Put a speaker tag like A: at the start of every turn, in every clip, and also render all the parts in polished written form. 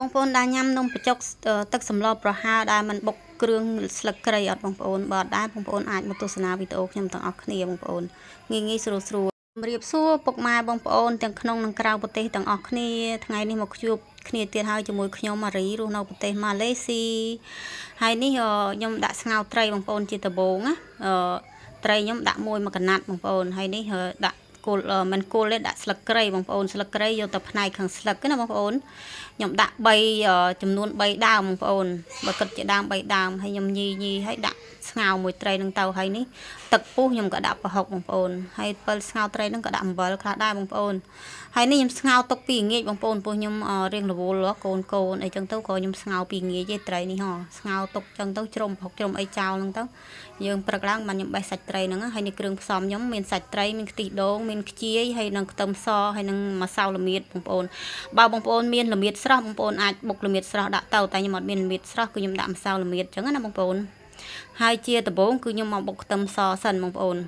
A: បងប្អូនដែលញ៉ាំនំបញ្ចុកទឹកសម្លប្រហើរដែលมันបុកគ្រឿងស្លឹកគ្រៃអត់បងប្អូនបើអត់ដែរបងប្អូនអាចមកទស្សនាវីដេអូខ្ញុំទាំងអស់គ្នាបងប្អូនងាយស្រួលជំរាបសួរពុកម៉ែបងប្អូនទាំងក្នុងនិងក្រៅប្រទេសទាំងអស់គ្នាថ្ងៃនេះមកជួបគ្នាទៀតហើយជាមួយខ្ញុំម៉ារីរស់នៅប្រទេសម៉ាឡេស៊ីហើយនេះខ្ញុំដាក់ស្ងោរត្រីបងប្អូនជាដំបូងណាត្រីខ្ញុំដាក់មួយកណាត់បងប្អូនហើយនេះដាក់គល់មិនគល់ទេដាក់ស្លឹកគ្រៃបងប្អូនស្លឹកគ្រៃយកទៅផ្នែកខាងស្លឹកណាបងប្អូនខ្ញុំដាក់3ចំនួន3ដើមបងប្អូនបើគិតជាដើម3ដើមហើយខ្ញុំញីហើយដាក់ស្ងោរមួយត្រីនឹងទៅហើយនេះទឹកពុះខ្ញុំក៏ដាក់ប្រហុកបងប្អូនហើយពេលស្ងោរត្រីនឹងក៏ដាក់អំបិលខ្លះដែរបងប្អូនហើយនេះខ្ញុំស្ងោរទុកពីងាយបងប្អូនព្រោះខ្ញុំរៀងរវល់កូនអីចឹងទៅក៏ខ្ញុំស្ងោរពីងាយទេត្រីនេះស្ងោរទុកចឹងទៅជ្រុំប្រហុកជ្រុំអីចោលហ្នឹងទៅយើងព្រឹកឡើងបានខ្ញុំបេះសាច់ត្រីហ្នឹងហើយនេះគ្រឿងផ្សំខ្ញុំមានសាច់ត្រីមានខ្ទិះដូងមានខ្ជាយហើយនឹងខ្ទឹមសហើយនឹងម្សៅល្មៀតបងប្អូនបើបងប្អូនមានល្មៀតស្រស់បងប្អូនអាចបុកល្មៀតស្រស់ដាក់ទៅតែខ្ញុំអត់មានល្មៀតស្រស់គឺខ្ញុំដាក់ម្សៅល្មៀតចឹងណាបងប្អូនហើយជាដំបូងគឺខ្ញុំមកបុកខ្ទឹមសសិនបងប្អូន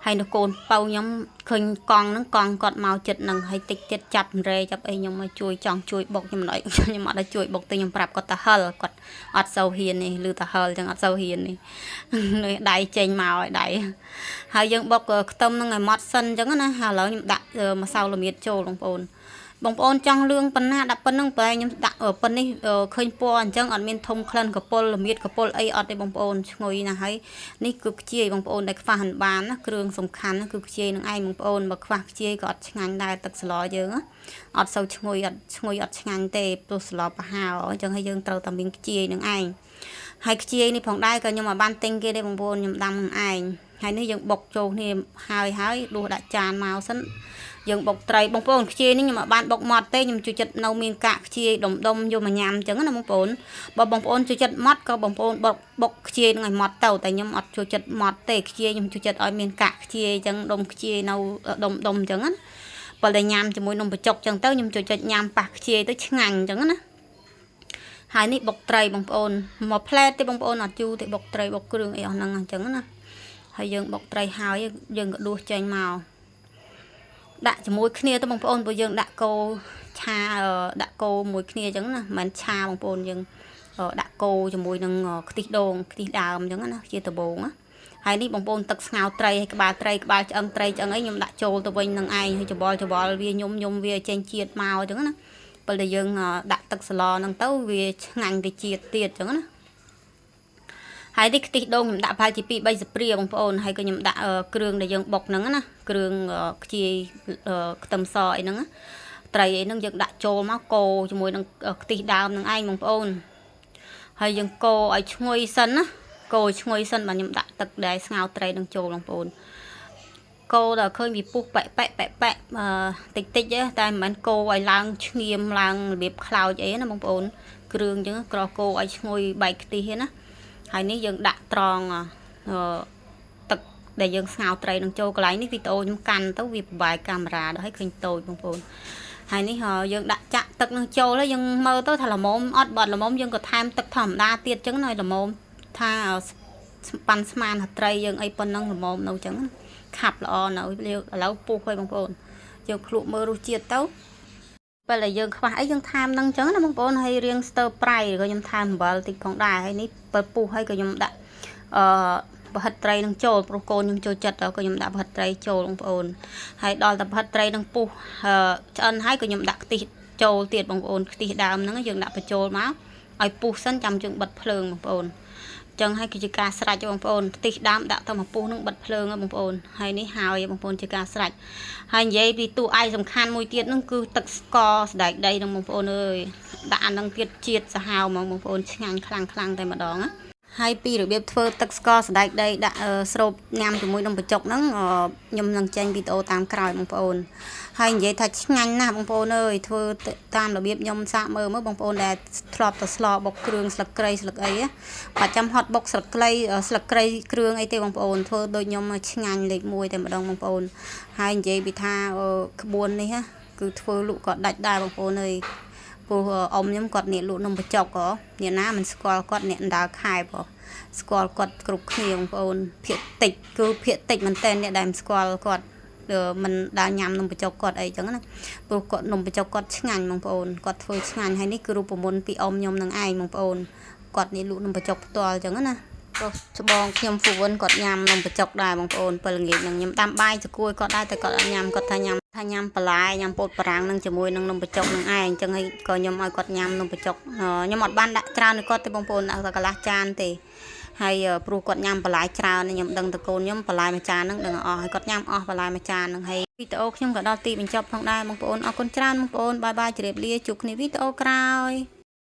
A: ហើយនៅកូនប៉ៅខ្ញុំឃើញកង់ហ្នឹងកង់គាត់មកចិត្តហ្នឹងហើយតិចទៀតចាប់រែចាប់អីខ្ញុំមកជួយបុកខ្ញុំអត់ខ្ញុំអត់ជួយបុកទេខ្ញុំប្រាប់គាត់ទៅហិលគាត់អត់សូវហ៊ាននេះឬទៅហិលចឹងអត់សូវហ៊ាននេះដៃចេញមកឲ្យដៃហើយយើងបុកខ្ទឹមហ្នឹងឲ្យម៉ត់សិនចឹងណាហើយឥឡូវខ្ញុំដាក់ម្សៅល្មៀតចូលបងប្អូនចង់លឿងប៉ុណ្ណាដាក់ប៉ុណ្្នឹងបើខ្ញុំដាក់ប៉ុណ្នេះឃើញពណ៌អញ្ចឹងអត់មានធំក្លិនកពុលល្មៀតកពុលអីអត់ទេបងប្អូនឈ្ងុយណាស់ហើយនេះគឺខ្ជាយបងប្អូនដែលខ្វះមិនបានណាគ្រឿងសំខាន់គឺខ្ជាយនឹងឯងបងប្អូនបើខ្វះខ្ជាយក៏អត់ឆ្ងាញ់ដែរទឹកស្លយើងអត់សូវឈ្ងុយអត់ឆ្ងាញ់ទេព្រោះស្លប្រហើរអញ្ចឹងហើយយើងត្រូវតែមានខ្ជាយនឹងឯងហើយខ្ជាយនេះផងដែរក៏ខ្ញុំឲ្យបានទិញគេទេបងប្អូនខ្ញុំដាំនឹងឯងហើយនេះយើងបុកចូលគ្នាហើយដួសដាក់ចានមកសិនយើងបុកត្រីបងប្អូនខ្ជាយនេះខ្ញុំអត់បានបុកម៉ត់ទេខ្ញុំជួយចិត្តនៅមានកាកខ្ជាយដុំយកមកញ៉ាំអញ្ចឹងណាបងប្អូនបើបងប្អូនជួយចិត្តម៉ត់ក៏បងប្អូនបុកខ្ជាយនឹងឲ្យម៉ត់ទៅតែខ្ញុំអត់ជួយចិត្តម៉ត់ទេខ្ជាយខ្ញុំជួយចិត្តឲ្យមានកាកខ្ជាយអញ្ចឹងដុំខ្ជាយនៅដុំអញ្ចឹងណាបើតែញ៉ាំជាមួយនំបញ្ចុកអញ្ចឹងទៅខ្ញុំជួយចិត្តញ៉ាំប៉ះខ្ជាយទៅឆ្ងាញ់អញ្ចឹងណាហើយនេះបុកត្រីបងប្អូនមកផ្លែតទេបងប្អូនអត់ជូរទេបុកត្រីបុកគ្រឿងអីអស់ហ្នឹងអញ្ចឹងណាហើយយើងបុកត្រីហើយយើងក៏ដួសចេញមកដាក់ជាមួយគ្នាទៅបងប្អូនព្រោះយើងដាក់គោឆាដាក់គោមួយគ្នាអញ្ចឹងណាមិនឆាបងប្អូនយើងដាក់គោជាមួយនឹងខ្ទិះដូងខ្ទិះដើមអញ្ចឹងណាជាដំបូងណាហើយនេះបងប្អូនទឹកស្ងោរត្រីហើយក្បាលត្រីក្បាលឆ្អឹងត្រីឆ្អឹងអីខ្ញុំដាក់ចូលទៅវិញនឹងឯងហើយច្បល់វាញុំវាចេញជាតិមកអញ្ចឹងណាពេលដែលយើងដាក់ទឹកស្លហ្នឹងទៅវាឆ្ងាញ់ទៅជាតិទៀតអញ្ចឹងណាហើយនេះខ្ទិះដូងខ្ញុំដាក់ប្រហែលជា2-3ស្ព្រាបងប្អូនហើយក៏ខ្ញុំដាក់គ្រឿងដែលយើងបុកហ្នឹងណាគ្រឿងខ្ជាយខ្ទឹមសអីហ្នឹងត្រីអីហ្នឹងយើងដាក់ចូលមកកូរជាមួយនឹងខ្ទិះដើមហ្នឹងឯងបងប្អូនហើយយើងកូរឲ្យឈ្ងុយសិនណាកូរឈ្ងុយសិនបាទខ្ញុំដាក់ទឹកដែលស្ងោរត្រីនឹងចូលបងប្អូនកូរដល់ឃើញវាពុះប៉ែតិចតែមិនមែនកូរឲ្យឡើងឈ្ងៀមឡើងរបៀបខ្លោចអីណាបងប្អូនគ្រឿងអញ្ចឹងក្រោះកូរឲ្យឈ្ងុយបែកខ្ទិះណាហើយនេះយើងដាក់ត្រង់ទឹកដែលយើងស្ងោរត្រីនឹងចូលកន្លែងនេះវីដេអូខ្ញុំកាន់ទៅវាពិបាកកាមេរ៉ាដល់ឲ្យឃើញតូចបងប្អូនហើយនេះយើងដាក់ចាក់ទឹកនឹងចូលហើយយើងមើលទៅថាល្មមអត់បាត់ល្មមយើងក៏ថែមទឹកធម្មតាទៀតអញ្ចឹងឲ្យល្មមថាប៉ាន់ស្មានត្រីយើងអីប៉ុណ្ណឹងល្មមនៅអញ្ចឹងខាប់ល្អនៅឥឡូវពុះហើយបងប្អូនយើងភ្លក់មើលរសជាតិទៅពេលដែលយើងខ្វះអីយើងថែមនឹងអញ្ចឹងណាបងប្អូនហើយរៀងស្ទើប្រៃក៏ខ្ញុំថែមអំបិលតិចផងដែរហើយនេះពេលពុះហើយក៏ខ្ញុំដាក់ប្រហិតត្រីនឹងចូលព្រោះកូនខ្ញុំចូលចិត្តក៏ខ្ញុំដាក់ប្រហិតត្រីចូលបងប្អូនហើយដល់តែប្រហិតត្រីនឹងពុះឆ្អិនហើយក៏ខ្ញុំដាក់ខ្ទិះចូលទៀតបងប្អូនខ្ទិះដើមហ្នឹងយើងដាក់បញ្ចូលមកឲ្យពុះសិនចាំយើងបិទភ្លើងបងប្អូនចឹងហើយគឺជាការស្រេចបងប្អូនខ្ទិះដើមដាក់ទៅមកពុះនឹងបិទភ្លើងបងប្អូនហើយនេះហើយបងប្អូនជាការស្រេចហើយនិយាយពីតួឯកសំខាន់មួយទៀតហ្នឹងគឺទឹកស្ករសណ្តែកដីហ្នឹងបងប្អូនអើយដាក់អាហ្នឹងទៀតជាតិសាហាវហ្មងបងប្អូនឆ្ងាញ់ខ្លាំងតែម្ដងណាហើយពីរបៀបធ្វើទឹកស្ករសណ្តែកដីដាក់ស្រូបញ៉ាំជាមួយនំបញ្ចុកហ្នឹងខ្ញុំនឹងចេញវីដេអូតាមក្រោយបងប្អូនហើយនិយាយថាឆ្ងាញ់ណាស់បងប្អូនអើយធ្វើតាមរបៀបខ្ញុំសាកមើលបងប្អូនដែលធ្លាប់ទៅស្លបុកគ្រឿងស្លឹកគ្រៃស្លឹកអីបាច់ចាំហត់បុកស្លឹកគ្រៃគ្រឿងអីទេបងប្អូនធ្វើដូចខ្ញុំឆ្ងាញ់លេខ1តែម្ដងបងប្អូនហើយនិយាយពីថាក្បួននេះគឺធ្វើលក់ក៏ដាច់ដែរបងប្អូនអើយព្រោះអ៊ំខ្ញុំគាត់អ្នកលក់នំបញ្ចុកអ្នកណាមិនស្គាល់គាត់អ្នកដើរខែបស្គាល់គាត់គ្រប់គ្នាបងប្អូនភាគតិចមែនតើអ្នកដែលមិនស្គាល់គាត់ មិនដើរញ៉ាំនំបញ្ចុកគាត់អីចឹងណាព្រោះគាត់នំបញ្ចុកគាត់ឆ្ងាញ់បងប្អូនគាត់ធ្វើឆ្ងាញ់ហើយនេះគឺរូបមន្តពីអ៊ំខ្ញុំនឹងឯងបងប្អូនគាត់នេះលក់នំបញ្ចុកផ្ទាល់ចឹងណាព្រោះច្បងខ្ញុំហ្វូវិនគាត់ញ៉ាំនំបញ្ចុកដែរបងប្អូនពេលល្ងាចនឹងខ្ញុំដាំបាយសគួយគាត់ដែរតែគាត់អត់ញ៉ាំគាត់ថាញ៉ាំបន្លែញ៉ាំពោតបារាំងនឹងជាមួយនឹងនំបញ្ចុកនឹងឯងចឹងហើយក៏ខ្ញុំឲ្យគាត់ញ៉ាំនំបញ្ចុកខ្ញុំអត់បានដាក់ច្រើនឲ្យគាត់ទេបងប្អូនដាក់តែកន្លះចានទេហើយព្រោះគាត់ញ៉ាំបន្លែច្រើនខ្ញុំដឹងតកូនខ្ញុំបន្លែមួយចានហ្នឹងដឹងអស់ហើយគាត់ញ៉ាំអស់បន្លែមួយចានហ្នឹងហើយវីដេអូខ្ញុំក៏ដល់ទីបញ្ចប់ផងដែរបងប្អូនអរគុណច្រើនបងប្អូនបាយបាយជម្រាបលាជួបគ្នាវីដេអូក្រោយ